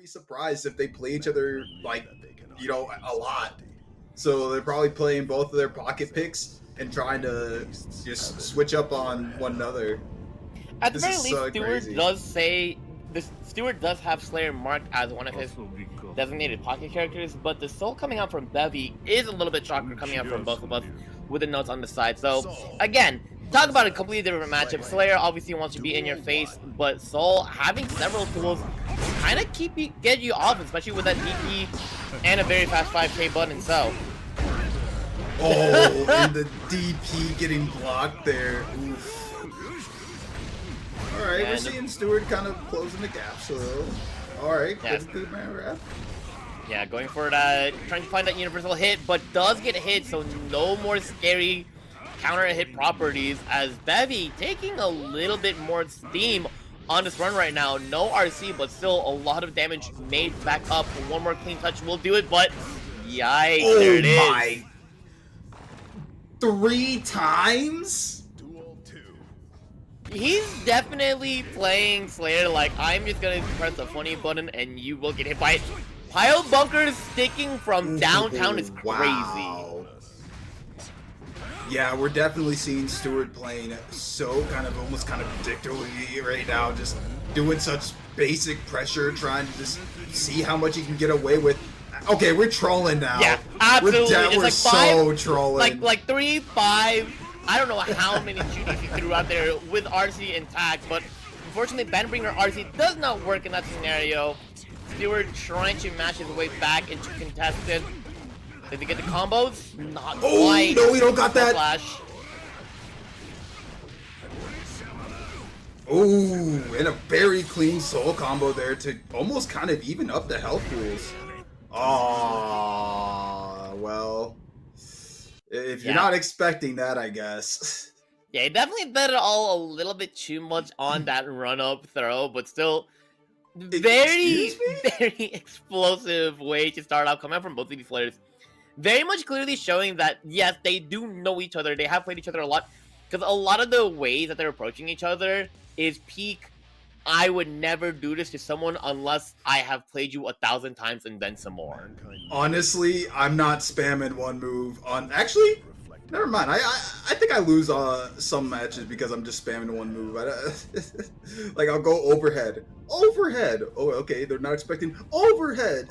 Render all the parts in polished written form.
be surprised if they play each other, like, you know, a lot. So they're probably playing both of their pocket picks and trying to just switch up on one another. At the This very is least, so Steward crazy. does say this. Steward does have Slayer marked as one of his designated pocket characters, but the soul coming out from Bevii is a little bit shocker coming out from both of us with the notes on the side. So again, talk about a completely different matchup. Slayer obviously wants to be in your face, but Soul having several tools kind of get you off, especially with that DP and a very fast 5K button. So. Oh, and the DP getting blocked there. Oof. All right, we're seeing Steward kind of closing the gaps a little. All right, good man wrap. Yeah, going for that, trying to find that universal hit, but does get hit, so no more scary counter hit properties as Bevii taking a little bit more steam on this run right now. No RC, but still a lot of damage made back up. One more clean touch will do it, but yikes, there it is. 3 times? He's definitely playing Slayer like, I'm just gonna press the funny button and you will get hit by it. Pile bunkers sticking from downtown is crazy. Yeah, we're definitely seeing Steward playing so almost predictably right now, just doing such basic pressure, trying to just see how much he can get away with. Okay, we're trolling now. Yeah, absolutely. We're like so trolling. Like 3, 5. I don't know how many shooters he threw out there with RC intact, but unfortunately, Bandbringer RC does not work in that scenario. Steward trying to mash his way back into contested. Did they get the combos? Not quite. No, we don't got that. Flash. Oh, and a very clean soul combo there to almost kind of even up the health pools. Oh, well. If you're not expecting that, I guess. Yeah, he definitely bet it all a little bit too much on that run-up throw, but still very explosive way to start out coming out from both of these players. Very much clearly showing that, yes, they do know each other. They have played each other a lot, because a lot of the ways that they're approaching each other is peak, I would never do this to someone unless I have played you 1,000 times and then some more. Honestly, I'm not spamming one move on. Actually, never mind. I think I lose some matches because I'm just spamming one move. Like I'll go overhead. Overhead. Oh, okay. They're not expecting overhead.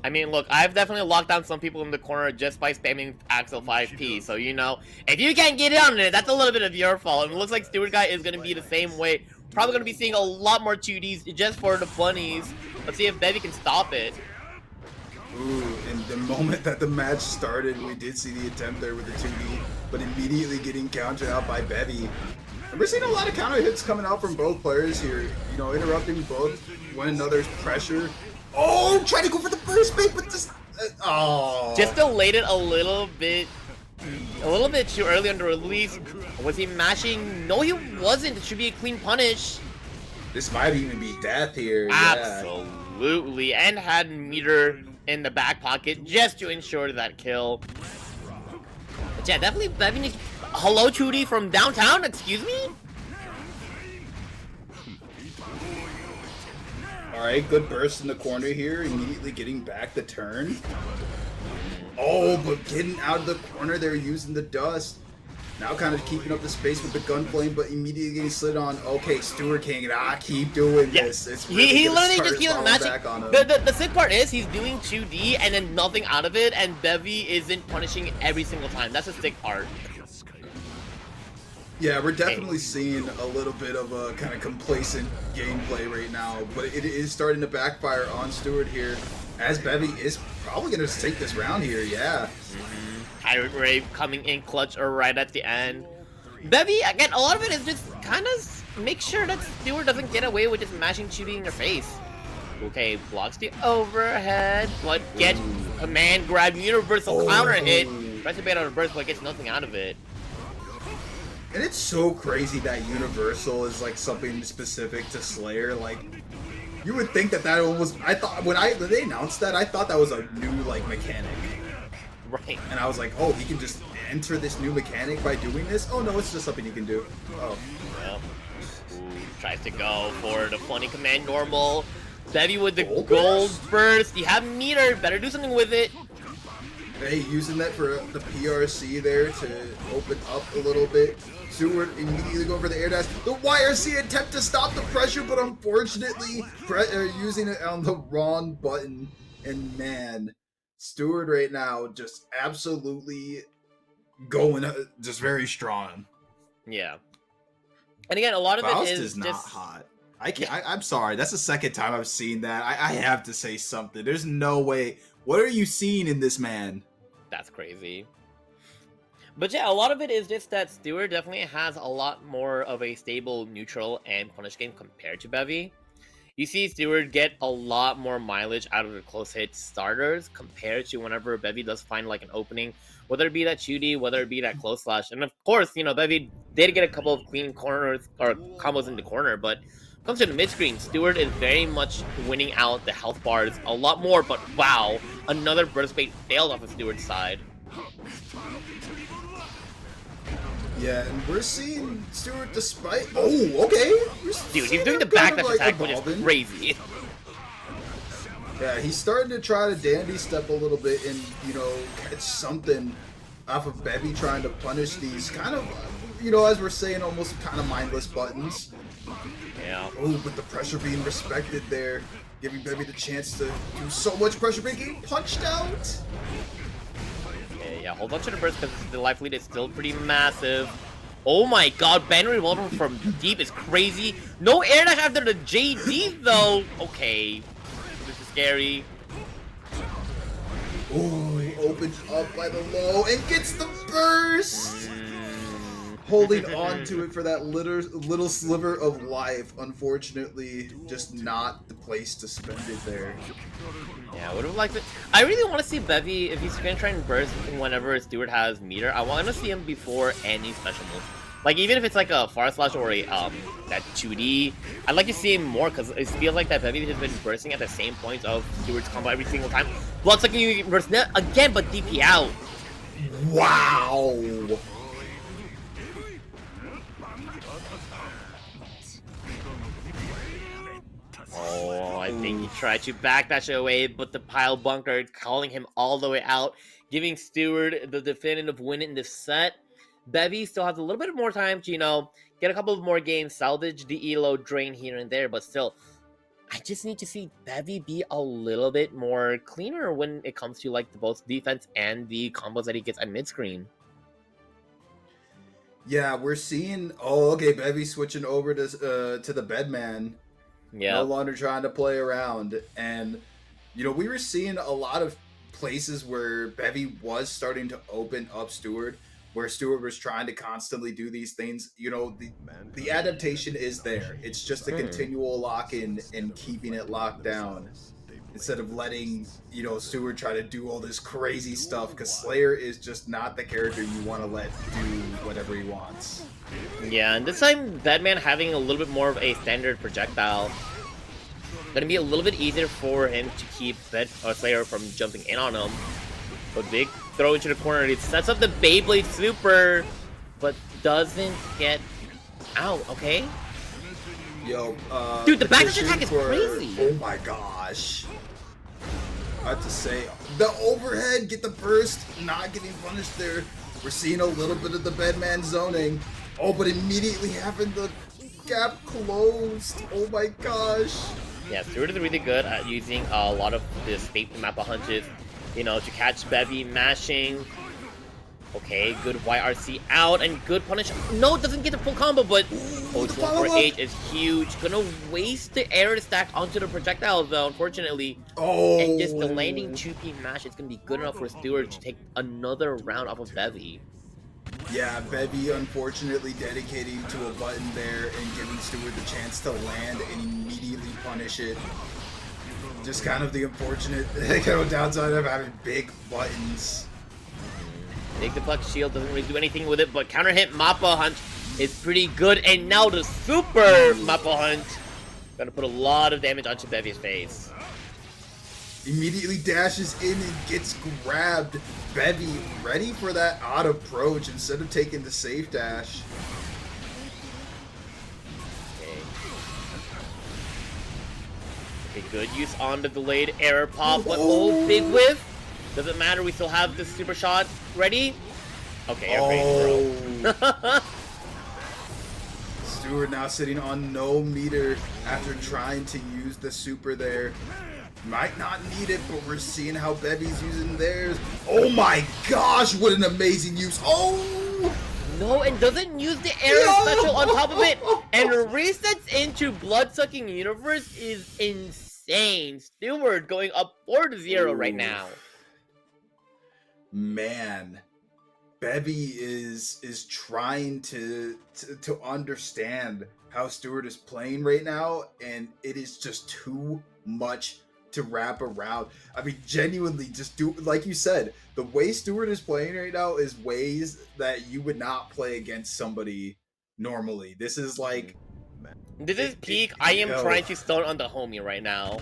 I mean, look, I've definitely locked down some people in the corner just by spamming Axel 5P. So, you know, if you can't get it on it, that's a little bit of your fault. And it looks like StewardStewguy is going to be the same way. Probably going to be seeing a lot more 2Ds just for the funnies. Let's see if Bevii can stop it. Ooh, and the moment that the match started, we did see the attempt there with the 2D, but immediately getting countered out by Bevii. And we're seeing a lot of counter hits coming out from both players here, you know, interrupting both one another's pressure. Oh, trying to go for the first bait, but just just delayed it a little bit too early on the release. Was he mashing? No, he wasn't. It should be a clean punish. This might even be death here. Absolutely, and had meter in the back pocket just to ensure that kill. But yeah, definitely Bevii needs. Hello, 2D from downtown. Excuse me. Alright, good burst in the corner here, immediately getting back the turn. Oh, but getting out of the corner, they're using the dust. Now kind of keeping up the space with the gun flame, but immediately getting slid on. Okay, Steward cannot keep doing this. It's really he literally just keeps matching. The sick part is he's doing 2D and then nothing out of it, and Bevii isn't punishing every single time. That's a sick part. Yeah, we're definitely seeing a little bit of a kind of complacent gameplay right now, but it is starting to backfire on Steward here, as Bevii is probably going to take this round here, yeah. Pirate Rave coming in clutch or right at the end. Bevii, again, a lot of it is just kind of make sure that Steward doesn't get away with just mashing shooting in your face. Okay, blocks the overhead, but gets command grab, universal counter hit. Tries to bait out a burst, but gets nothing out of it. And it's so crazy that universal is like something specific to Slayer. Like, you would think that almost, I thought when they announced that, I thought that was a new like mechanic. Right. And I was like, oh, he can just enter this new mechanic by doing this? Oh no, it's just something he can do. Oh. Yep. Ooh, tries to go for the funny command normal. Bevii with the gold burst. You have meter. Better do something with it. Hey, using that for the PRC there to open up a little bit. Steward immediately going for the air dash. The YRC attempt to stop the pressure, but unfortunately using it on the wrong button. And man, Steward right now just absolutely going just very strong. Yeah. And again, a lot of Faust it is not just hot. I can't. I'm sorry. That's the second time I've seen that. I have to say something. There's no way. What are you seeing in this man? That's crazy. But yeah, a lot of it is just that Steward definitely has a lot more of a stable neutral and punish game compared to Bevii. You see Steward get a lot more mileage out of the close hit starters compared to whenever Bevii does find like an opening, whether it be that shooty, whether it be that close slash. And of course, you know, Bevii did get a couple of clean corners or combos in the corner, but comes to the mid screen, Steward is very much winning out the health bars a lot more. But wow, another burst bait failed off of Steward's side. Yeah, and we're seeing Steward despite. Oh, okay. Dude, he's doing the backdash attack, which is crazy. Yeah, he's starting to try to dandy step a little bit and, you know, catch something off of Bevii trying to punish these kind of, you know, as we're saying, almost kind of mindless buttons. Yeah. Oh, but the pressure being respected there, giving Bevii the chance to do so much pressure being getting punched out. Yeah, hold on to the burst because the life lead is still pretty massive. Oh my god, banner revolver from deep is crazy. No air dash after the JD though. Okay, this is scary. Oh, he opens up by the low and gets the burst. Holding on to it for that little sliver of life. Unfortunately, just not the place to spend it there. Yeah, I would have liked it. I really want to see Bevii, if he's going to try and burst whenever Steward has meter, I want to see him before any special move. Like, even if it's like a far slash or a, that 2D, I'd like to see him more, because it feels like that Bevii has been bursting at the same points of Steward's combo every single time. Blood sucking you burst again, but DP out. Wow! Oh, I think he tried to backdash away, but the pile bunker calling him all the way out, giving Steward the definitive win in this set. Bevii still has a little bit more time to, you know, get a couple of more games, salvage the elo drain here and there, but still, I just need to see Bevii be a little bit more cleaner when it comes to, like, both defense and the combos that he gets at mid-screen. Yeah, we're seeing... Oh, okay, Bevii switching over to the bedman. Yeah. No longer trying to play around. And, you know, we were seeing a lot of places where Bevii was starting to open up Steward, where Steward was trying to constantly do these things. You know, the adaptation is there. It's just a continual lock-in and keeping it locked down. Instead of letting, you know, Steward try to do all this crazy stuff, because Slayer is just not the character you want to let do whatever he wants. Yeah, and this time, Batman having a little bit more of a standard projectile, gonna be a little bit easier for him to keep Slayer from jumping in on him. But big throw into the corner, it sets up the Beyblade Super, but doesn't get out, okay? Yo, dude, the backdash attack is crazy! Oh my gosh. I have to say, the overhead, get the burst, not getting punished there. We're seeing a little bit of the bedman zoning. Oh, but immediately having the gap closed. Oh my gosh. Yeah, Steward is really good at using a lot of the state mappa hunches, you know, to catch Bevii mashing. Okay, good YRC out and good punish. No, it doesn't get the full combo, but O214H is huge. Gonna waste the air stack onto the projectile though, unfortunately. Oh. And just the landing 2P mash is gonna be good enough for Steward to take another round off of Bevii. Yeah, Bevii unfortunately dedicating to a button there and giving Steward the chance to land and immediately punish it. Just kind of the unfortunate downside of having big buttons. Big deflect shield doesn't really do anything with it, but counter hit Mappa Hunt is pretty good. And now the super Mappa Hunt gonna put a lot of damage onto Bevii's face. Immediately dashes in and gets grabbed. Bevii ready for that odd approach instead of taking the safe dash. Okay, Okay, good use on the delayed error pop, but oh, big whiff. Doesn't matter, we still have the super shot ready. Okay, bro. Steward now sitting on no meter after trying to use the super there. Might not need it, but we're seeing how Bevii's using theirs. Oh my gosh, what an amazing use. Oh! No, and doesn't use the arrow special on top of it, and resets into Blood-Sucking Universe is insane. Steward going up 4-0 right now. Man, Bevii is trying to understand how Steward is playing right now, and it is just too much to wrap around. I mean, genuinely, just do like you said. The way Steward is playing right now is ways that you would not play against somebody normally. This is like, this is peak. I am trying to stun on the homie right now.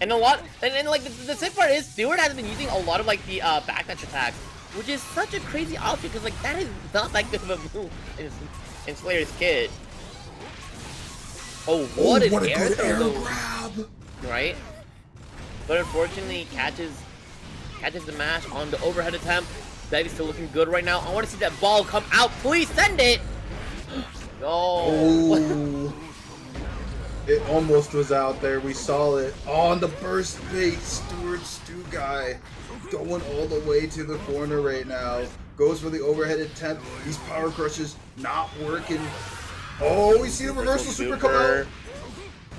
And a lot, and like the sick part is, Steward has been using a lot of like the backdash attacks, which is such a crazy option because like that is not that good of a move in Slayer's kit. Oh, what an air grab! Right? But unfortunately, catches the mash on the overhead attempt. Bevii's still looking good right now. I want to see that ball come out. Please send it! No. Oh. It almost was out there. We saw it on the burst bait. StewardStewguy going all the way to the corner right now. Goes for the overhead attempt. These power crushes not working. Oh, we see the reversal super come out.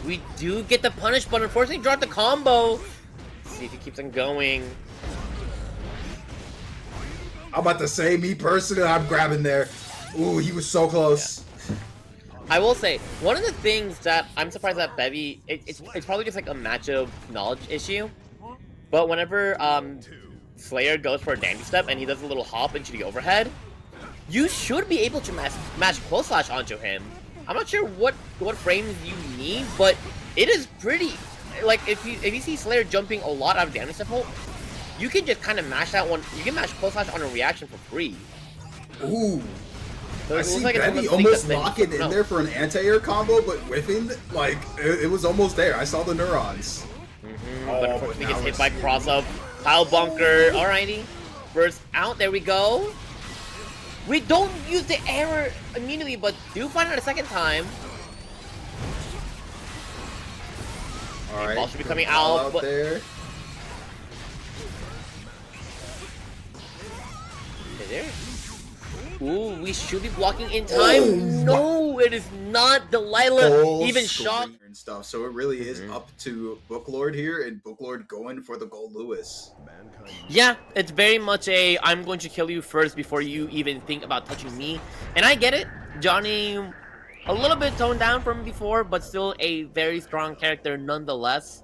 We do get the punish, but unfortunately dropped the combo. Let's see if he keeps on going. I'm about to say, me personally, I'm grabbing there. Ooh, he was so close. Yeah. I will say, one of the things that I'm surprised that Bevii, it's probably just like a matchup knowledge issue, but whenever Slayer goes for a dandy step and he does a little hop into the overhead, you should be able to match close slash onto him. I'm not sure what frames you need, but it is pretty, like if you see Slayer jumping a lot out of damage step hold, you can just kind of mash that one. You can mash close slash on a reaction for free. Ooh. So I see like Bevii almost lock it in there for an anti-air combo, but whiffing, like, it was almost there. I saw the neurons. But unfortunately gets hit by cross-up. Pile bunker. Alrighty. First out. There we go. We don't use the error immediately, but do find out a second time. Alright. Ball should be coming out, but there. There. Ooh, we should be blocking in time. No, it is not. Delilah even shot and stuff. So it really is up to Booklord here, and Booklord going for the Goldlewis. Yeah, it's very much a I'm going to kill you first before you even think about touching me. And I get it. Johnny, a little bit toned down from before, but still a very strong character nonetheless.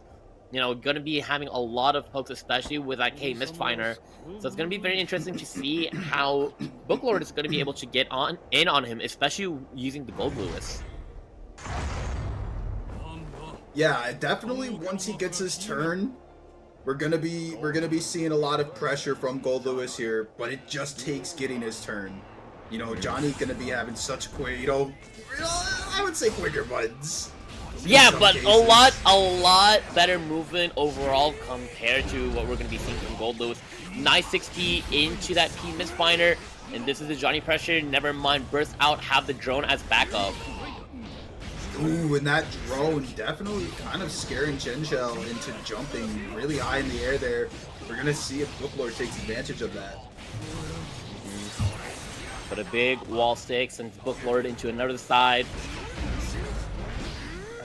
You know, going to be having a lot of pokes, especially with that K Mistfinder. So it's going to be very interesting to see how Booklord is going to be able to get in on him, especially using the Goldlewis. Yeah, definitely once he gets his turn, we're gonna be seeing a lot of pressure from Goldlewis here, but it just takes getting his turn. You know, Johnny's gonna be having such quick, you know, I would say quicker buttons. Yeah, but cases. a lot better movement overall compared to what we're going to be seeing from Goldlewis. Nice 6P into that P Mistfinder, and this is the Johnny pressure. Never mind, burst out, have the drone as backup. Ooh, and that drone definitely kind of scaring Chenchel into jumping really high in the air there. We're going to see if Booklord takes advantage of that. But a big wall stick sends Booklord into another side.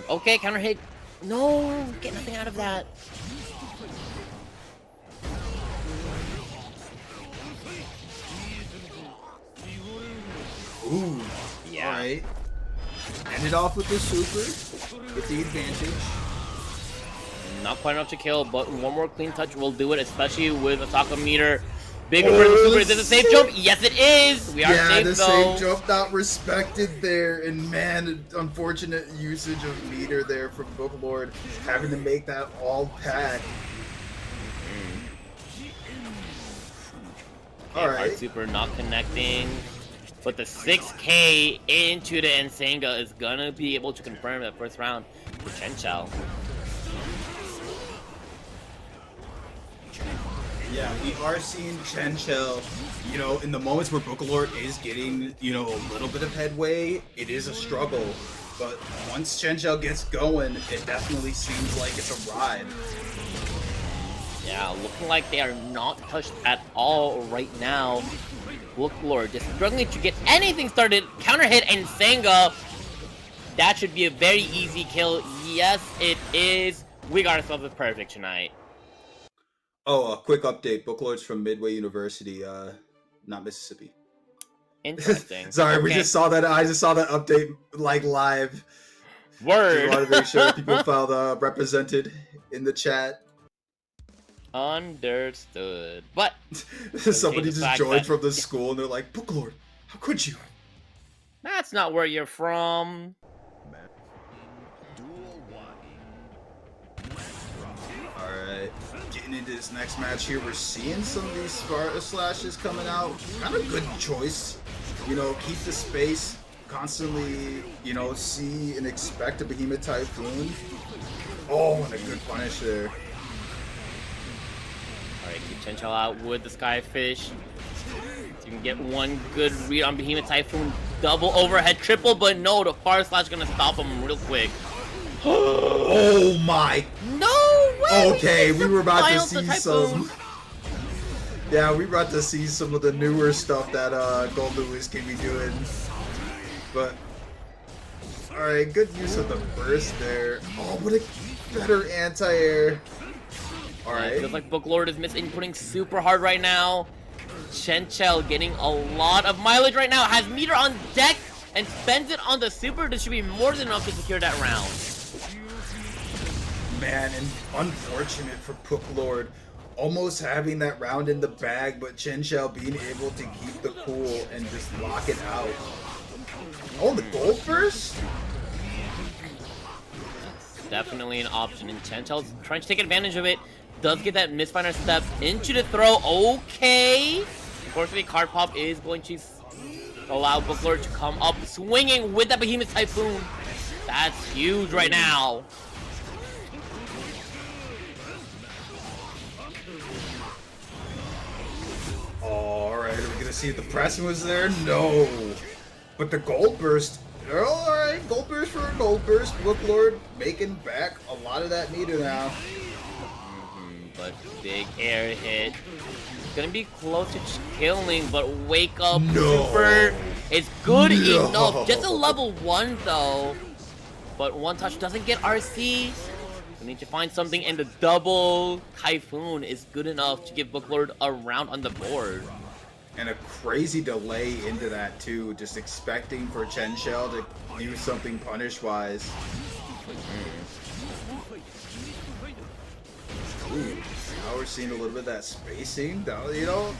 Okay, counter hit. No, get nothing out of that. Ooh, yeah. Alright. End it off with the super. Get the advantage. Not quite enough to kill, but one more clean touch will do it, especially with a taco meter. Big reversal super. Is this a safe jump? Yes, it is. We are safe, though. Yeah, the safe jump not respected there. And man, unfortunate usage of meter there from Booklord, having to make that all pack. All right. Super not connecting. But the 6K into the Nsenga is gonna be able to confirm that first round for Chenchel. Yeah, we are seeing Chenchel, you know, in the moments where Bookalord is getting, you know, a little bit of headway, it is a struggle. But once Chenchel gets going, it definitely seems like it's a ride. Yeah, looking like they are not touched at all right now. Bookalord just struggling to get anything started. Counter hit and Nsenga. That should be a very easy kill. Yes, it is. We got ourselves a perfect tonight. Oh, a quick update. Bookalord's from Midway University, not Mississippi. Interesting. Sorry, okay. we just saw that. I just saw that update like live. Word. Just wanted to make sure people felt represented in the chat. Understood. But somebody just joined from the school and they're like, Bookalord, how could you? That's not where you're from. Alright, getting into this next match here, we're seeing some of these Sparta slashes coming out. Kind of good choice. You know, keep the space, constantly, you know, see and expect a Behemoth Typhoon. Oh, and a good punish there. Alright, keep Chenchel out with the Skyfish. So you can get one good read on Behemoth Typhoon. Double overhead triple, but no, the far slash gonna stop him real quick. Oh my! No way! Okay, we were about to see some. Yeah, we were about to see some of the newer stuff that Goldlewis can be doing. But alright, good use of the burst there. Oh, what a better anti-air. Alright. It feels like Bookalord is misinputting super hard right now. Chenchel getting a lot of mileage right now. Has meter on deck and spends it on the super. This should be more than enough to secure that round. Man, and unfortunate for Bookalord. Almost having that round in the bag, but Chenchel being able to keep the cool and just lock it out. Oh, the gold burst? Definitely an option, and Chenchel's trying to take advantage of it. Does get that misfire step into the throw. Okay. Unfortunately, card pop is going to allow Bookalord to come up swinging with that Behemoth Typhoon. That's huge right now. Alright, are we gonna see if the pressing was there? No. But the gold burst. Oh, alright, gold burst for a gold burst. Bookalord making back a lot of that meter now. But big air hit. Gonna be close to killing, but wake up super is good enough. Just a level 1 though. But one touch doesn't get RC. We need to find something, and the double Typhoon is good enough to give Bookalord a round on the board. And a crazy delay into that too, just expecting for Chenchel to do something punish-wise. Ooh, now we're seeing a little bit of that spacing. You know,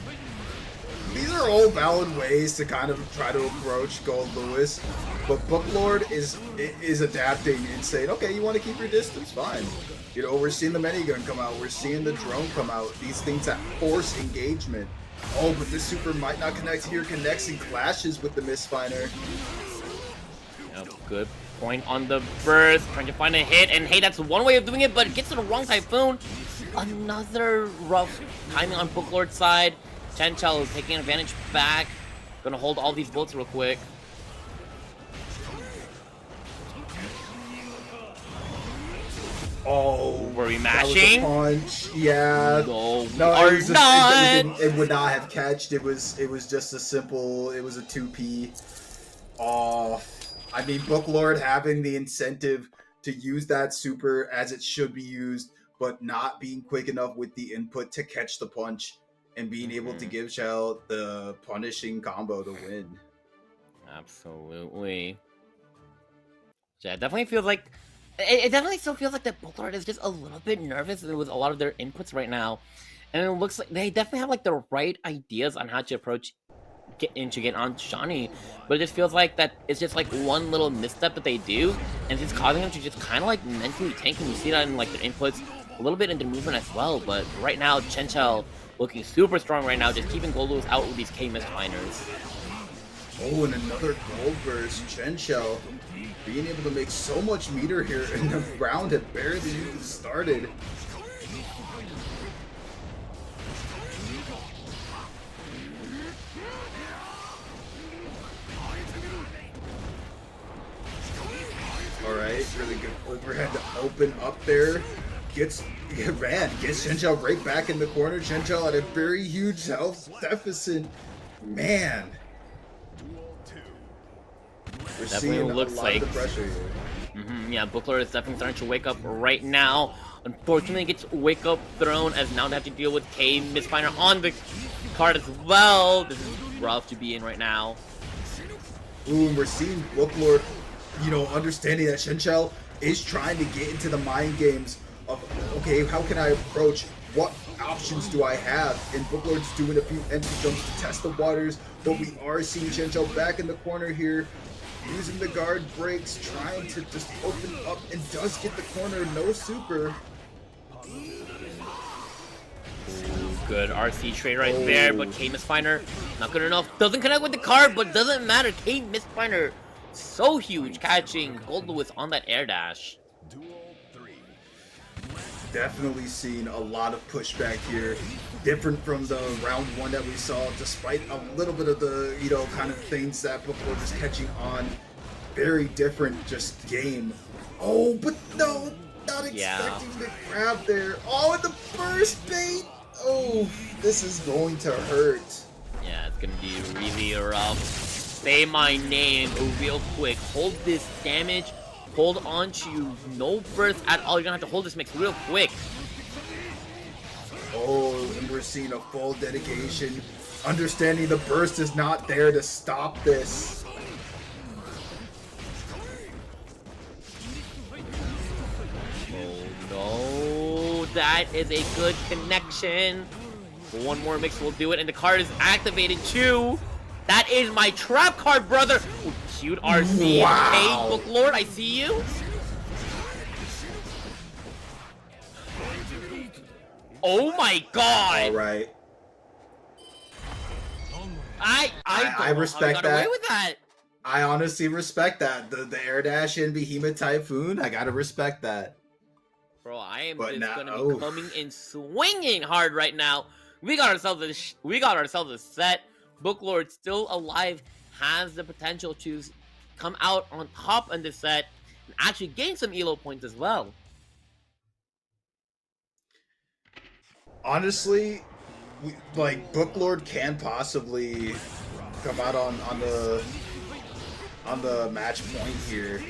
these are all valid ways to kind of try to approach Goldlewis, but Bookalord is adapting and saying, okay, you want to keep your distance, fine. You know, we're seeing the minigun come out, we're seeing the drone come out, these things that force engagement. Oh, but this super might not connect here, connects and clashes with the misfiner. Yep, good point on the burst, trying to find a hit, and hey, that's one way of doing it, but it gets to the wrong Typhoon. Another rough timing on Bookalord's side. Chenchel taking advantage back. Gonna hold all these bullets real quick. Oh, were we mashing? Punch, yeah. No, it would not have catched. It was just a simple. It was a 2P. Oh, I mean, Bookalord having the incentive to use that super as it should be used, but not being quick enough with the input to catch the punch and being able to give Chell the punishing combo to win. Absolutely. Yeah, it definitely feels like it definitely still feels like that Bookalord is just a little bit nervous with a lot of their inputs right now. And it looks like they definitely have like the right ideas on how to approach get on Johnny, but it just feels like that it's just like one little misstep that they do, and it's causing them to just kind of like mentally tank. And you see that in like their inputs, a little bit in their movement as well. But right now, Chenchel looking super strong right now, just keeping Goldlewis out with these K misfiners. Oh, and another gold burst. Chenchel being able to make so much meter here, and the round had barely even started. Alright, really good overhead to open up there. Gets Chenchel right back in the corner. Chenchel at a very huge health deficit. Man. We're Definitely seeing looks a lot like of the pressure here. Yeah, Booklord is definitely starting to wake up right now. Unfortunately, gets wake up thrown as now they have to deal with K Misfinder on the card as well. This is rough to be in right now. Ooh, we're seeing Booklord, you know, understanding that Chenchel is trying to get into the mind games of, okay, how can I approach? What options do I have? And Booklord's doing a few entry jumps to test the waters, but we are seeing Chenchel back in the corner here, using the guard breaks, trying to just open up, and does get the corner, no super. Good RC trade right there, but K Misfinder not good enough. Doesn't connect with the card, but doesn't matter. K Misfinder so huge, catching Goldlewis on that air dash. Definitely seen a lot of pushback here, different from the round one that we saw, despite a little bit of the, you know, kind of things that Booklord is catching on. Very different just game. Oh, but no, not expecting the grab there. Oh, and the first bait. Oh, this is going to hurt. Yeah, it's gonna be really rough. Say my name real quick. Hold this damage. Hold on to no burst at all. You're gonna have to hold this mix real quick. Oh, and we're seeing a full dedication. Understanding the burst is not there to stop this. Oh no, that is a good connection. One more mix will do it, and the card is activated too. That is my trap card, brother. Oh, cute RC. Wow. Hey, Booklord, I see you. Oh my god. All right. I respect got away that. with that. I honestly respect that. The air dash and Behemoth Typhoon, I gotta respect that. Bro, I am But just now- gonna be coming in swinging hard right now. We got ourselves a set. Booklord still alive, has the potential to come out on top in this set and actually gain some elo points as well. Honestly, like Booklord can possibly come out on the match point here,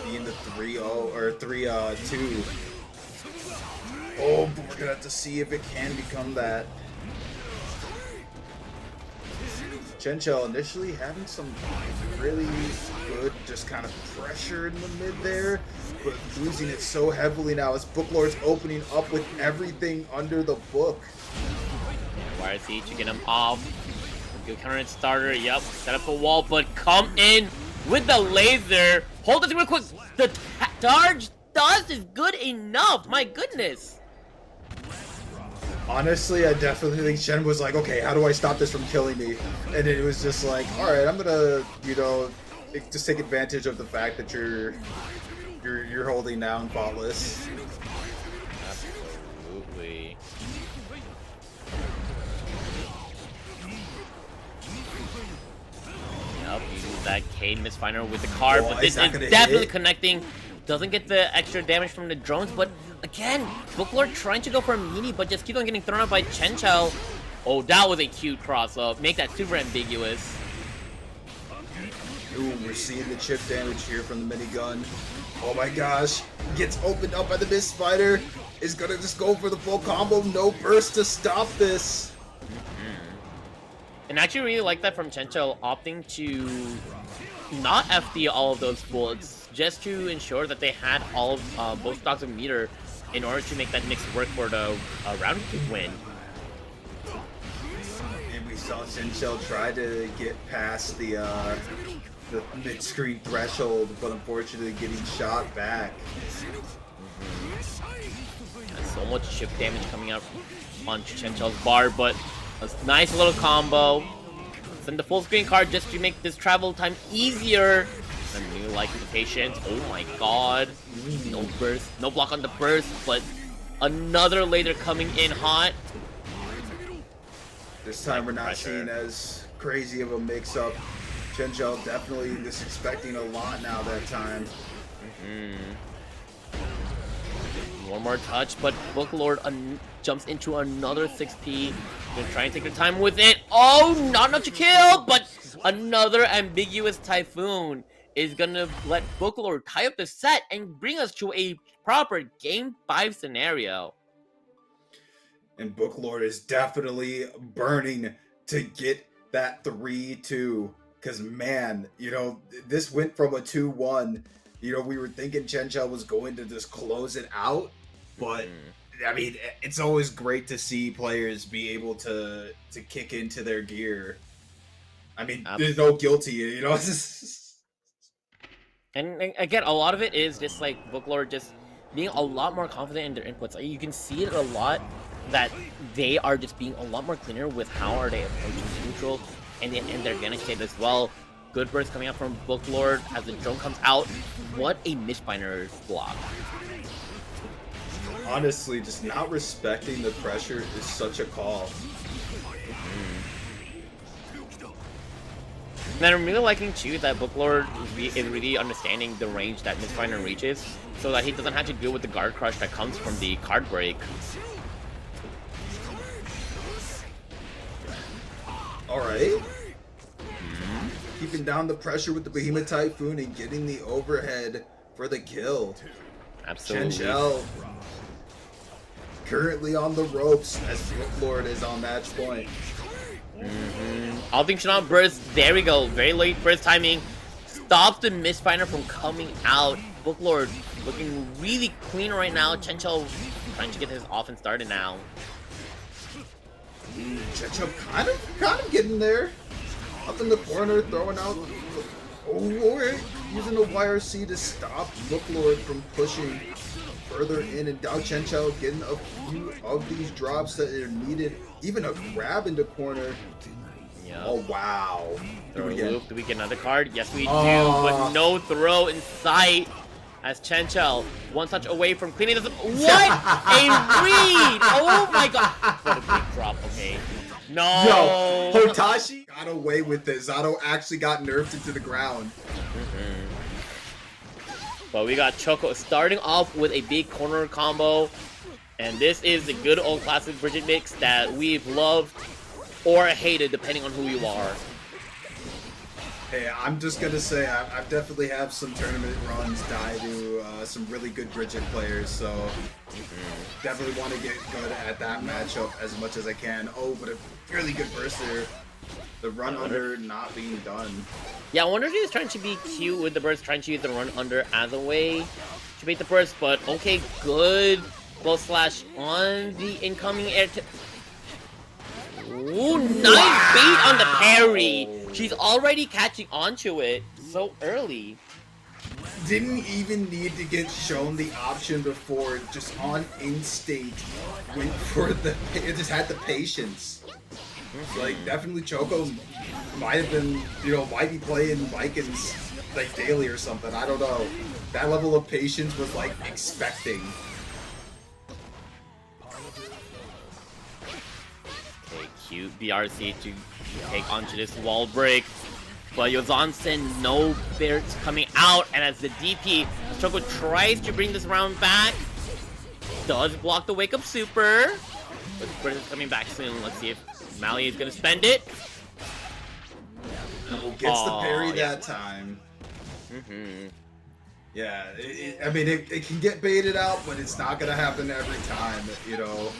being the 3-0 or 3-2. Oh, but we're gonna have to see if it can become that. Chenchel initially having some really good just kind of pressure in the mid there, but losing it so heavily now as Booklord's opening up with everything under the book. YRC to get him off. Good counter and starter. Yep, set up a wall, but come in with the laser. Hold this real quick. The charge dodge is good enough. My goodness. Honestly, I definitely think Shen was like, okay, how do I stop this from killing me? And it was just like, all right, I'm gonna, you know, just take advantage of the fact that you're holding down Faultless. Absolutely. Yep, you use that K Misfinder with the card, but this is definitely connecting. Doesn't get the extra damage from the drones, but again, Booklord trying to go for a meanie, but just keeps on getting thrown out by Chenchel. Oh, that was a cute cross-up. Make that super ambiguous. Ooh, we're seeing the chip damage here from the minigun. Oh my gosh, gets opened up by the Mist Spider. Is gonna just go for the full combo. No burst to stop this. And I actually really like that from Chenchel, opting to not FD all of those bullets, just to ensure that they had all of both stocks of meter in order to make that mix work for the round to win. And we saw Chenchel try to get past the mid-screen threshold, but unfortunately getting shot back. So much chip damage coming out on Chenchel's bar, but a nice little combo. send the full screen card just to make this travel time easier. And new like the patience. Oh my god. No burst, no block on the burst, but another later coming in hot. This time we're not seeing as crazy of a mix-up. Chenchel definitely just expecting a lot now that time. One more touch, but Booklord jumps into another 6P. Gonna try and take their time with it. Oh, not enough to kill, but another ambiguous Typhoon is gonna let Booklord tie up the set and bring us to a proper Game 5 scenario. And Booklord is definitely burning to get that 3-2. Because, man, you know, this went from a 2-1. You know, we were thinking Chenchel was going to just close it out. But, I mean, it's always great to see players be able to kick into their gear. I mean, there's no guilty, you know? And again, a lot of it is just like Booklord just being a lot more confident in their inputs. You can see it a lot that they are just being a lot more cleaner with how are they approaching neutral and they're gonna hit as well. Good burst coming out from Booklord as the drone comes out. What a Mistbinder block. Honestly, just not respecting the pressure is such a call. And I'm really liking too that Booklord is really understanding the range that Mistbinder reaches, so that he doesn't have to deal with the guard crush that comes from the card break. Alright. Keeping down the pressure with the Behemoth Typhoon and getting the overhead for the kill. Absolutely. Chenchel currently on the ropes as Booklord is on match point. All things should not burst. There we go. Very late burst timing. Stops the Mistbinder from coming out. Booklord looking really clean right now. Chenchel trying to get his offense started now. Chenchel kind of getting there. Up in the corner, throwing out. Oh, using the YRC to stop Booklord from pushing further in, and now Chenchel getting a few of these drops that are needed. Even a grab into corner. Yep. Oh wow! Do we get another card? Yes, we do, but no throw in sight. As Chenchel, one touch away from cleaning this up. What a read! Oh my god! What a big drop. Okay. No. Yo, Hotashi got away with this. Zato actually got nerfed into the ground. But we got Choco starting off with a big corner combo. And this is the good old classic Bridget mix that we've loved or hated depending on who you are. Hey, I'm just gonna say I definitely have some tournament runs die to some really good Bridget players, so definitely want to get good at that matchup as much as I can. Oh, but a really good burst there. The run under not being done. Yeah, I wonder if he's trying to be cute with the burst, trying to use the run under as a way to beat the burst, but okay, good. Blow slash on the incoming air. Ooh, nice bait on the parry. She's already catching onto it so early. Didn't even need to get shown the option before. Just on instinct, went for the. It just had the patience. Like definitely Choco might have been, you know, might be playing Baiken's like daily or something. I don't know. That level of patience was like expecting. Okay, cute BRC to take onto this wall break. But Yozansen, no Barrett's coming out, and as the DP, Choco tries to bring this round back, does block the wake up super, but Bridget's coming back soon. Let's see if Mali is gonna spend it. Gets the parry that time. Yeah, I mean, it can get baited out, but it's not gonna happen every time, you know.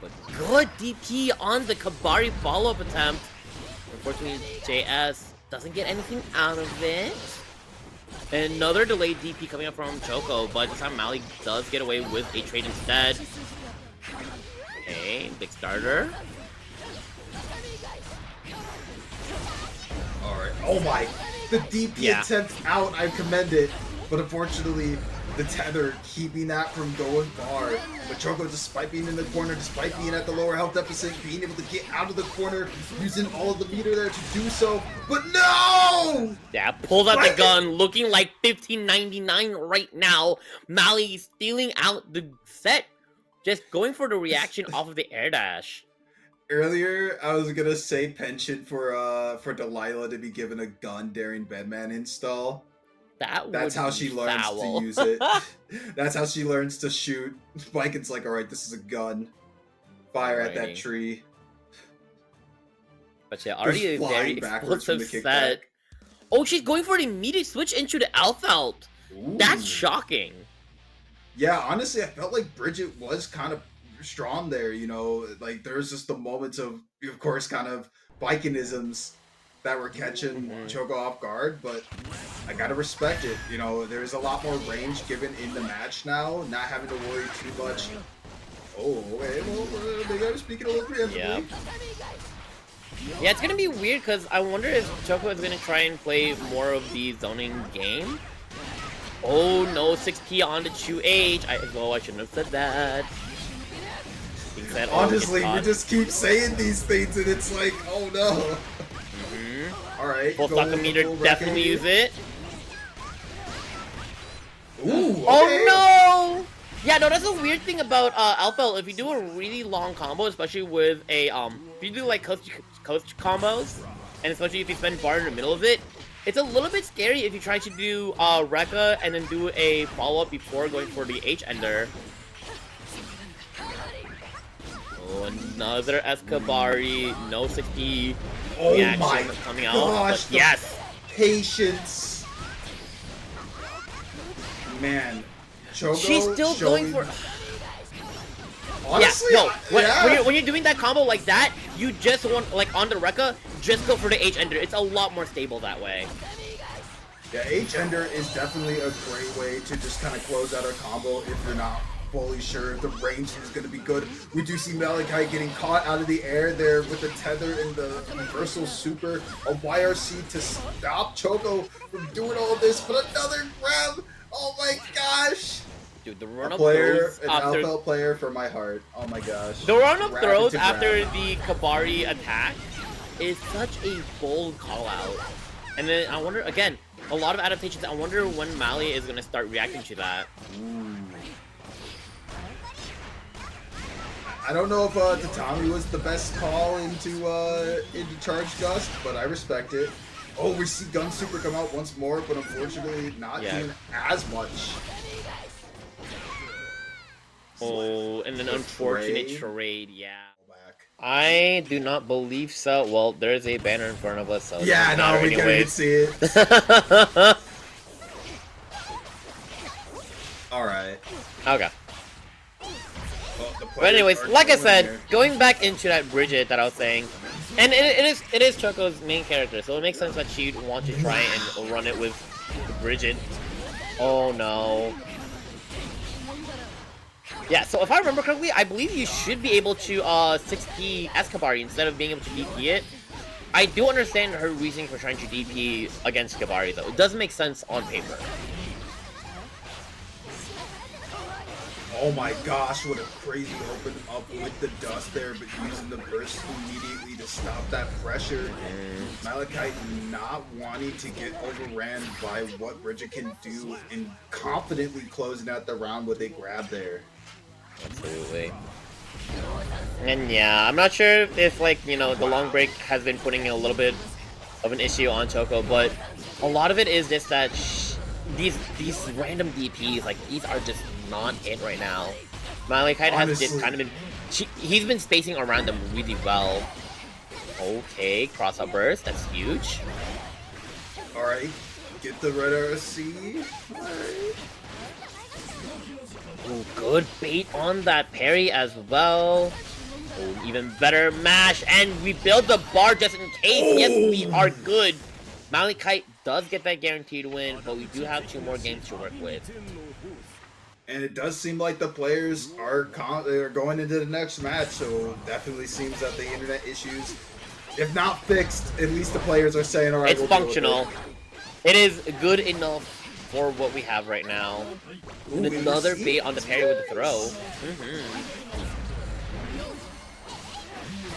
But good DP on the Kabari follow-up attempt. Unfortunately, JS doesn't get anything out of it. And another delayed DP coming up from Choco, but this time Mali does get away with a trade instead. Okay, big starter. Alright, oh my, the DP attempt out, I commend it. But unfortunately, The tether keeping that from going far. But Choco, despite being in the corner, despite being at the lower health deficit, being able to get out of the corner, using all of the meter there to do so. But no! Yeah, pulled out the gun, looking like 1599 right now. Mali stealing out the set. Just going for the reaction off of the air dash. Earlier, I was gonna say penchant for Delilah to be given a gun during Bedman install. That's how she learns to use it. That's how she learns to shoot. Baiken's like, alright, this is a gun. Fire at that tree. But yeah, already a very explosive set. Oh, she's going for an immediate switch into the Elphelt. That's shocking. Yeah, honestly, I felt like Bridget was kind of strong there, you know? Like, there's just the moments of course, kind of Baikenisms that were catching Choco off guard, but I gotta respect it. You know, there's a lot more range given in the match now, not having to worry too much. Oh, okay, well, they gotta speak it a little preemptively. Yeah. Yeah, it's gonna be weird because I wonder if Choco is gonna try and play more of the zoning game. Oh no, 6P on the 2H. I shouldn't have said that. Said, honestly, we just keep saying these things and it's like, oh no. Alright. Full stock meter, definitely use it. Ooh, okay. Oh no! Yeah, no, that's a weird thing about Elphelt. If you do a really long combo, especially with a if you do like coach combos, and especially if you spend bar in the middle of it, it's a little bit scary if you try to do Rekka and then do a follow-up before going for the H-ender. Oh, another Escabari, no 60 reaction coming out. Gosh, but yes! Patience! Man, Choco she's still going for... Honestly, yeah, when you're doing that combo like that, you just want, like on the Rekka, just go for the H-ender. It's a lot more stable that way. Yeah, H-ender is definitely a great way to just kind of close out a combo if you're not fully sure if the range is going to be good. We do see MaliKitE getting caught out of the air there with the tether and the reversal super. A YRC to stop Choco from doing all of this, but another grab! Oh my gosh! Dude, the run-up throws throws after... An Elphelt player for my heart. Oh my gosh. The run-up throws after the Kabari attack is such a bold call-out. And then I wonder, again, a lot of adaptations. I wonder when Mali is going to start reacting to that. I don't know if Tatami was the best call into Charge Gust, but I respect it. Oh, we see Gun Super come out once more, but unfortunately not doing as much. Oh, and an unfortunate trade, yeah. I do not believe so. Well, there's a banner in front of us, so yeah, no, we can't even see it. Alright. Okay. But anyways, like I said, going back into that Bridget that I was saying, and it is Choco's main character, so it makes sense that she'd want to try and run it with Bridget. Oh no. Yeah, so if I remember correctly, I believe you should be able to 6P Escabari instead of being able to DP it. I do understand her reasoning for trying to DP against Kabari though. It does make sense on paper. Oh my gosh, what a crazy open up with the dust there, but using the burst immediately to stop that pressure. MaliKitE not wanting to get overran by what Bridget can do and confidently closing out the round with a grab there. Absolutely. And yeah, I'm not sure if like, you know, the long break has been putting a little bit of an issue on Choco, but a lot of it is just that these random DPs, like, these are just not it right now. MaliKitE has just kind of been... he's been spacing around them really well. Okay, cross-up burst, that's huge. Alright, get the red RC. Alright. Ooh, good bait on that parry as well. Oh, even better mash, and we build the bar just in case. Oh. Yes, we are good. MaliKitE does get that guaranteed win, but we do have 2 more games to work with. And it does seem like the players are going into the next match, so definitely seems that the internet issues, if not fixed, at least the players are saying, all right, it's functional. It is good enough for what we have right now. Ooh, And another bait on the parry with the throw.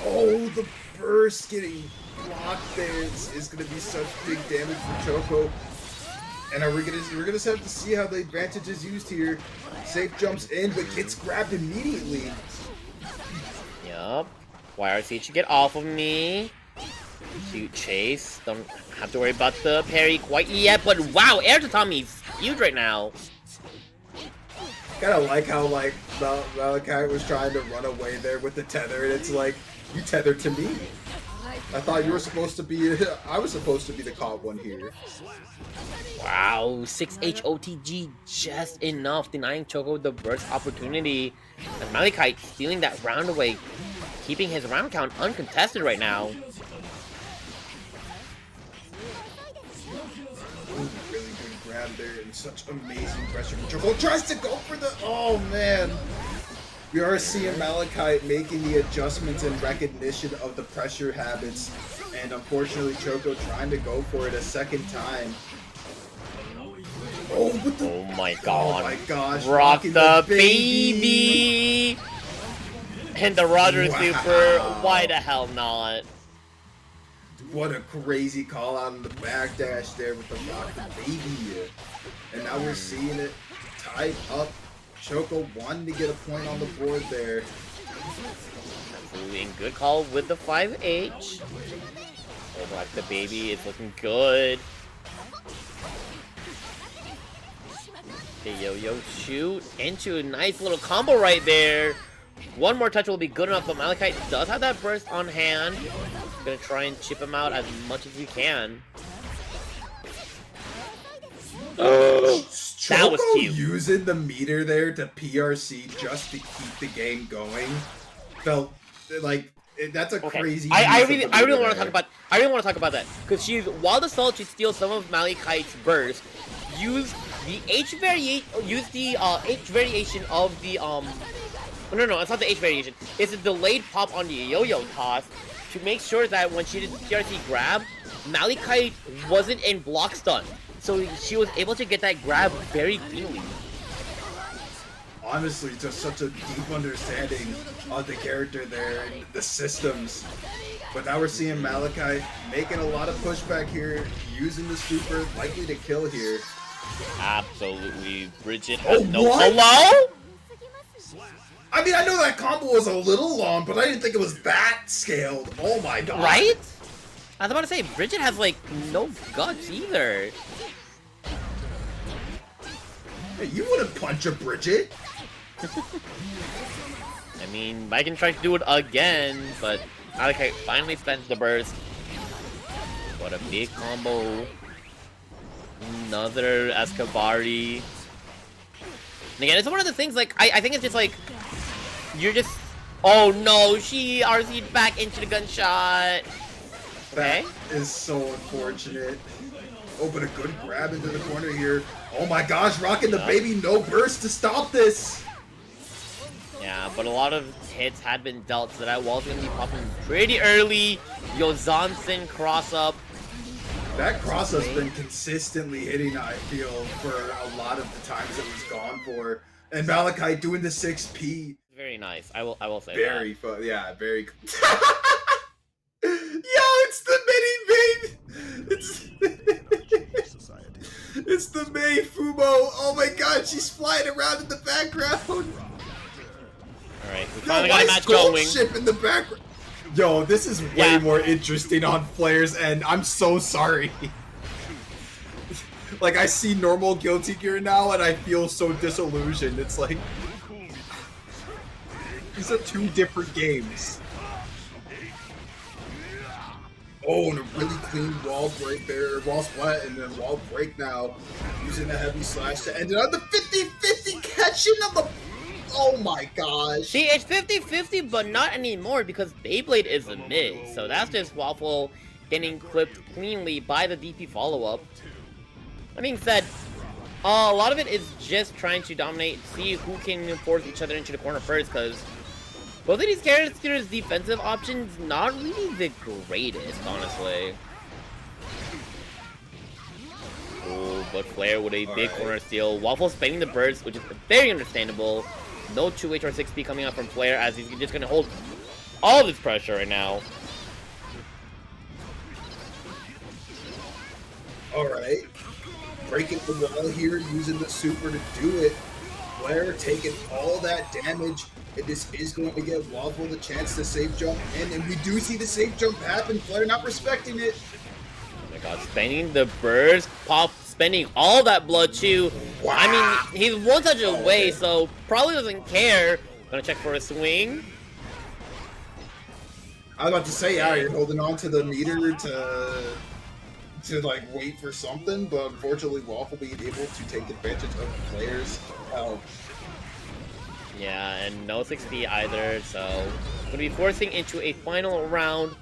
Oh, the burst getting blocked there is going to be such big damage for Choco. And we're gonna have to see how the advantage is used here. Safe jumps in, but gets grabbed immediately. Yup. YRC should get off of me. Cute chase. Don't have to worry about the parry quite yet, but wow, air Tatami's huge right now. Kinda like how like MaliKitE was trying to run away there with the tether, and it's like, you tethered to me. I thought you were supposed to be, I was supposed to be the caught one here. Wow, 6H OTG just enough, denying Choco the burst opportunity. And MaliKitE stealing that round away, keeping his round count uncontested right now. Ooh, really good grab there and such amazing pressure. Choco tries to go for the, oh man. We are seeing MaliKitE making the adjustments in recognition of the pressure habits. And unfortunately Choco trying to go for it a second time. Oh, what the? Oh my god. Oh my gosh. Rock the baby! And the Roger Super, why the hell not? What a crazy call out in the backdash there with the Rock the baby. And now we're seeing it tied up. Choco wanting to get a point on the board there. Absolutely, good call with the 5H. Oh, Rock the baby is looking good. Okay, yo, shoot into a nice little combo right there. One more touch will be good enough, but MaliKitE does have that burst on hand. Gonna try and chip him out as much as we can. That was cute. Using the meter there to PRC just to keep the game going felt like that's a crazy. I really want to talk about. I really want to talk about that because while the Salt she steals some of MaliKitE's burst, use the H variation. Use the H variation of the No, it's not the H variation. It's a delayed pop on the yo-yo toss to make sure that when she did the PRC grab, MaliKitE wasn't in block stun. So she was able to get that grab very cleanly. Honestly, just such a deep understanding of the character there and the systems. But now we're seeing MaliKitE making a lot of pushback here, using the super, likely to kill here. Absolutely. Bridget has no what? hello? I mean, I know that combo was a little long, but I didn't think it was that scaled. Oh my god. Right? I was about to say, Bridget has, like, no guts either. Hey, you wouldn't punch a Bridget. I mean, Baiken tried to do it again, but MaliKitE finally spends the burst. What a big combo. Another Escabari. And again, it's one of the things, like, I think it's just, like, you're just... Oh, no, she RC'd back into the gunshot. Okay. That is so unfortunate. Oh, but a good grab into the corner here. Oh my gosh, rocking the baby, no burst to stop this. Yeah, but a lot of hits had been dealt, so that wall's gonna be popping pretty early. Yozansen cross up. That cross has been consistently hitting, I feel, for a lot of the times it was gone for. And MaliKitE doing the 6P. Very nice. I will say very that. Fun. Yeah, very. Yo, it's the mini babe. It's the Mei Fumo. Oh my god, she's flying around in the background. Alright, we finally got a match going. Ship in the background. Yo, this is way more interesting on Flair's end. I'm so sorry. Like, I see normal Guilty Gear now and I feel so disillusioned. It's like, these are two different games. Oh, and a really clean wall break there, wall splat, and then wall break now. Using a heavy slash to end it on the 50-50 catching of the... Oh my gosh. See, it's 50-50, but not anymore because Beyblade is a mid. So that's just Waffle getting clipped cleanly by the DP follow-up. That being said, a lot of it is just trying to dominate, see who can force each other into the corner first, because both of these characters' defensive options not really the greatest, honestly. Oh, but Flair with a big corner steal. Waffle spending the burst, which is very understandable. No 2H or 6P coming out from Flair as he's just going to hold all of his pressure right now. Alright. Breaking the wall here, using the super to do it. Flair taking all that damage, and this is going to get Waffle the chance to safe jump in, and we do see the safe jump happen. Flair not respecting it. Oh my god, spending the burst, Pop spending all that blood too. Wow. I mean, he's one touch away, so probably doesn't care. Gonna check for a swing. I was about to say, yeah, you're holding on to the meter to like wait for something, but unfortunately Waffle being able to take advantage of Flair's help. Yeah, and no 6P either, so gonna be forcing into a final round.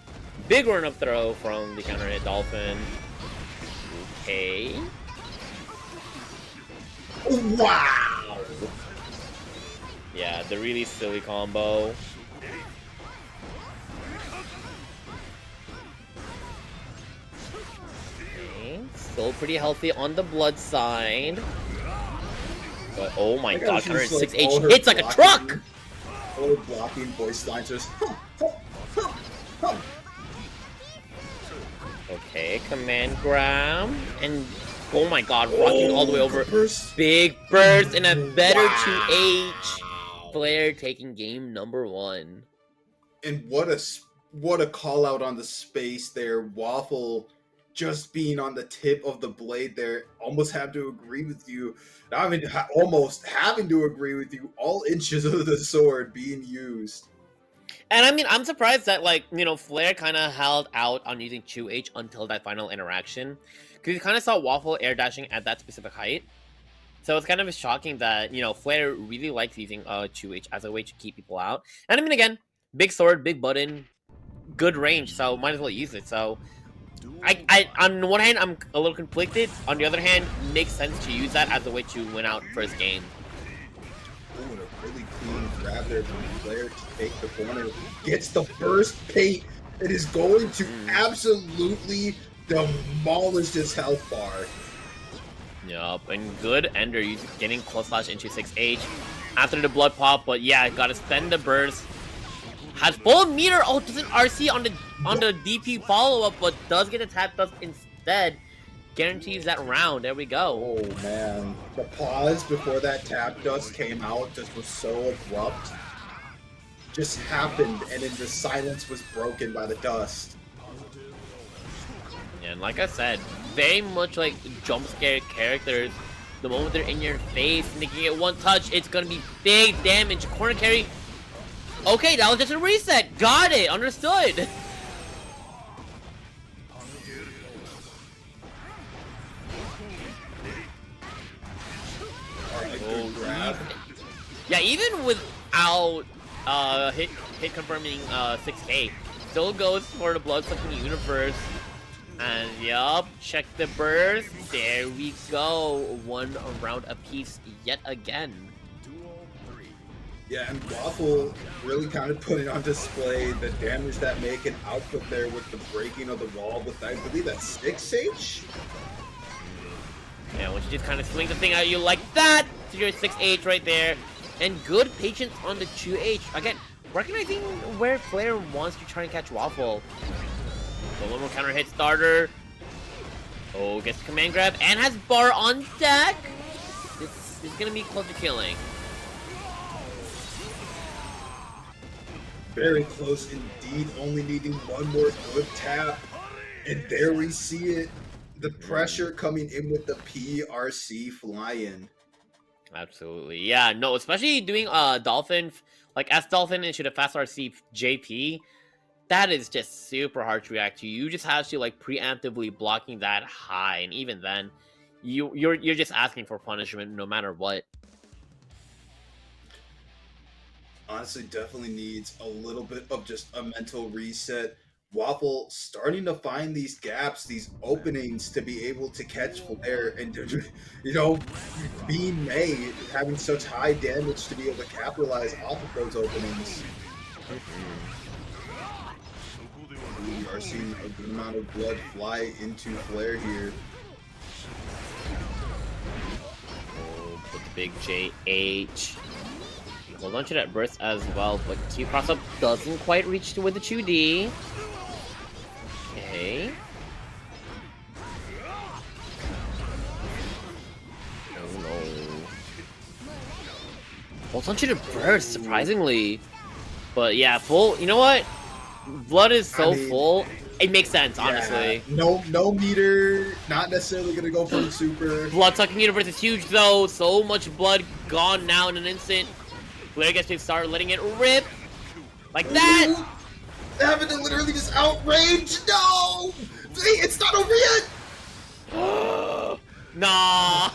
Big run-up throw from the counter hit Dolphin. Okay. Wow! Yeah, the really silly combo. Okay, still pretty healthy on the blood side. But oh my god, 106H hits like a truck! All her blocking voice lines just Okay, command grab, and oh my god, rocking all the way over. Big burst and a better 2H. Flair taking game number 1. And what a call out on the space there. Waffle just being on the tip of the blade there. Almost have to agree with you. I mean, almost having to agree with you. All inches of the sword being used. And I mean, I'm surprised that, like, you know, Flair kind of held out on using 2H until that final interaction. Because you kind of saw Waffle air dashing at that specific height. So it's kind of shocking that, you know, Flair really likes using 2H as a way to keep people out. And I mean, again, big sword, big button, good range, so might as well use it. So I on one hand, I'm a little conflicted. On the other hand, makes sense to use that as a way to win out first game. Oh, and a really clean grab there from Flair to take the corner. Gets the first paint. It is going to absolutely demolish this health bar. Yup, and good ender getting close slash into 6H after the blood pop, but yeah, gotta spend the burst. Has full meter. Oh, doesn't RC on the DP follow-up, but does get a tap dust instead. Guarantees that round. There we go. Oh man, the pause before that tap dust came out just was so abrupt. Just happened, and then the silence was broken by the dust. And like I said, very much like jump scare characters. The moment they're in your face and they can get one touch, it's gonna be big damage. Corner carry. Okay, that was just a reset. Got it. Understood. Yeah, even without hit confirming 6K, still goes for the blood-sucking universe. And yup, check the burst. There we go. One round apiece yet again. Yeah, and Waffle really kind of putting on display the damage that May can output there with the breaking of the wall with, I believe that's 6H? Yeah, when you just kind of swing the thing at you like that, to your 6H right there. And good patience on the 2H. Again, recognizing where Flair wants to try and catch Waffle. So one more counter hit starter. Oh, gets the command grab and has bar on deck. This is going to be close to killing. Very close indeed, only needing one more good tap. And there we see it. The pressure coming in with the PRC flying. Absolutely. Yeah, no, especially doing Dolphin, like S Dolphin into the fast RC JP. That is just super hard to react to. You just have to like preemptively blocking that high, and even then, you're just asking for punishment no matter what. Honestly, definitely needs a little bit of just a mental reset. Waffle starting to find these gaps, these openings to be able to catch Flair, and you know, being May having such high damage to be able to capitalize off of those openings. We are seeing a good amount of blood fly into Flair here. big JH. We'll launch it at burst as well, but Q cross up doesn't quite reach with the 2D. Okay. Oh no. We'll launch it at burst, surprisingly. But yeah, full. You know what? Blood is so full. It makes sense, honestly. No meter, not necessarily gonna go for the super. Blood sucking universe is huge though. So much blood gone now in an instant. Flare gets to start letting it rip. Like that! Having to literally just outrage. No! It's not over yet! Nah.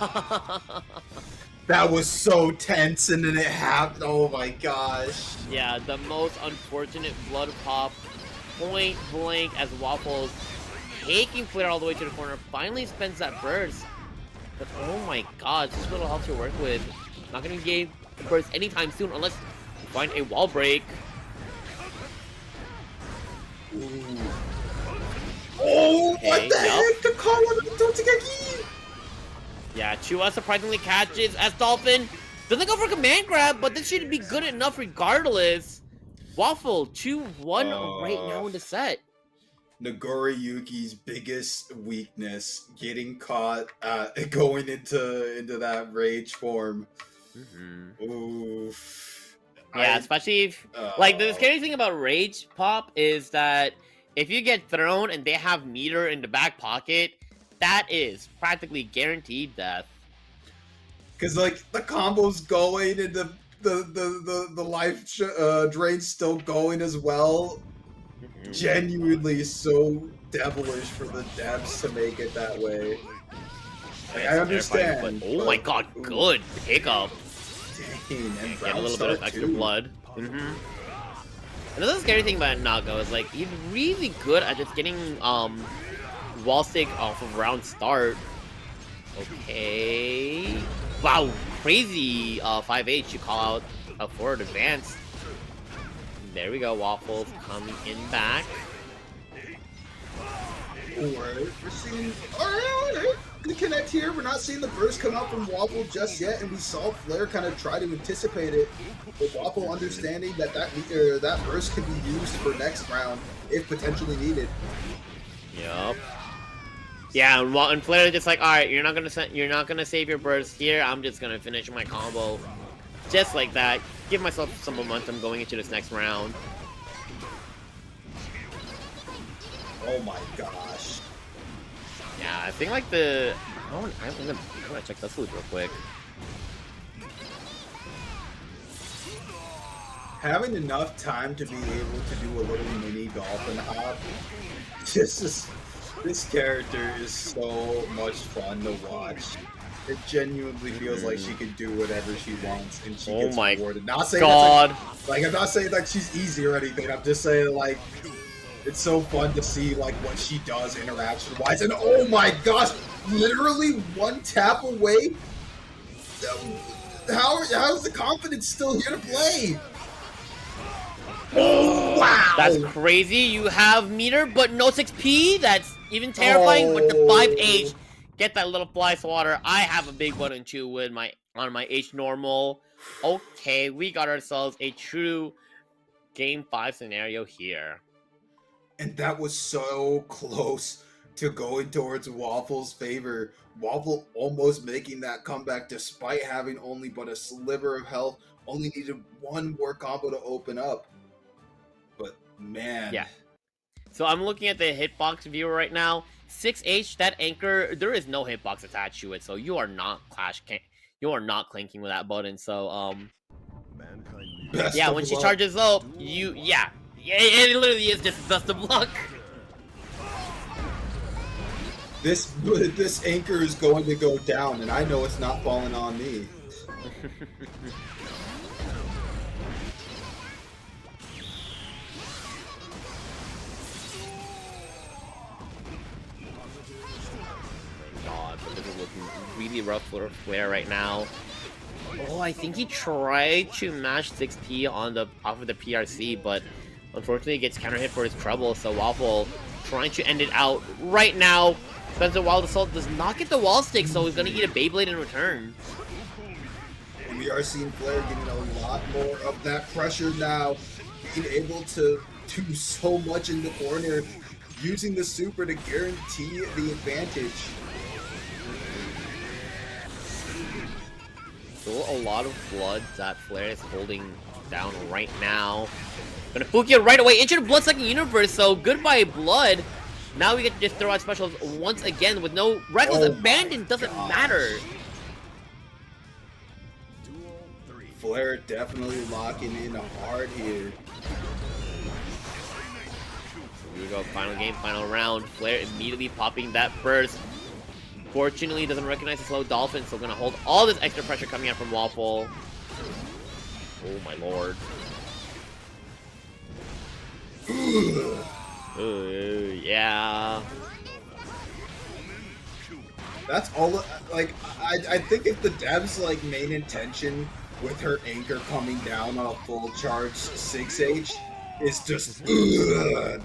That was so tense and then it happened. Oh my gosh. Yeah, the most unfortunate blood pop. Point blank as Waffles taking Flare all the way to the corner. Finally spends that burst. But oh my god, just little help to work with. Not gonna get the burst anytime soon unless you find a wall break. Ooh. Oh, okay, what the heck? The call on the Dotageki! Yeah, Chua surprisingly catches as Dolphin doesn't go for command grab, but this should be good enough regardless. Waffle 2-1 right now in the set. Nagoriyuki's biggest weakness, getting caught going into that rage form. Oof. Yeah, especially if, like, the scary thing about rage pop is that if you get thrown and they have meter in the back pocket, that is practically guaranteed death. Cause like the combo's going and the life drain's still going as well. Genuinely so devilish for the devs to make it that way. Like, I understand. But, oh my god, good pickup. Dang, and get a little bit of extra blood. Another scary thing about Nago is like he's really good at just getting wall stick off of round start. Okay. Wow, crazy 5H you call out a forward advance. There we go, Waffles coming in back. Alright, we're seeing the connect here. We're not seeing the burst come out from Waffle just yet, and we saw Flare kind of try to anticipate it. But Waffle understanding that that burst can be used for next round if potentially needed. Yup. Yeah, and Flare just like, all right, you're not gonna save your burst here. I'm just gonna finish my combo, just like that. Give myself some momentum going into this next round. Oh my gosh. Yeah, I think like the. I'm gonna check this loop real quick. Having enough time to be able to do a little mini dolphin hop. This character is so much fun to watch. It genuinely feels like she can do whatever she wants and she gets rewarded. Not saying that's like I'm not saying that she's easy or anything. I'm just saying like it's so fun to see like what she does interaction wise. And oh my gosh, literally one tap away. How's the confidence still here to play? Oh wow! That's crazy. You have meter, but no 6P. That's even terrifying. But the 5H, get that little fly swatter. I have a big one and two with on my H normal. Okay, we got ourselves a true game 5 scenario here. And that was so close to going towards Waffle's favor. Waffle almost making that comeback despite having only but a sliver of health. Only needed one more combo to open up. But man. Yeah. So I'm looking at the hitbox viewer right now. 6H, that anchor, there is no hitbox attached to it, so you are not clinking with that button. So yeah, when she charges up, it literally is just dust of luck. This anchor is going to go down, and I know it's not falling on me. God, but this is looking really rough for Flare right now. Oh, I think he tried to mash 6P off of the PRC, but unfortunately gets counter hit for his treble. So Waffle trying to end it out right now. Spencer Wild Assault does not get the wall stick, so he's gonna eat a Beyblade in return. We are seeing Flair getting a lot more of that pressure now, being able to do so much in the corner, using the super to guarantee the advantage. Still a lot of blood that Flair is holding down right now. Gonna Fukia right away into the Blood-sucking universe, so goodbye blood. Now we get to just throw out specials once again with no reckless abandon. Doesn't matter. Flair definitely locking in hard here. Here we go, final game, final round. Flair immediately popping that burst. Fortunately, doesn't recognize the slow dolphin, so gonna hold all this extra pressure coming out from Waffle. Oh my lord. Ooh, yeah. That's all. Like, I think if the dev's like main intention with her anchor coming down on a full charge 6H is just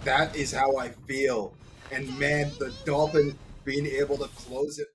that is how I feel. And man, the dolphin being able to close it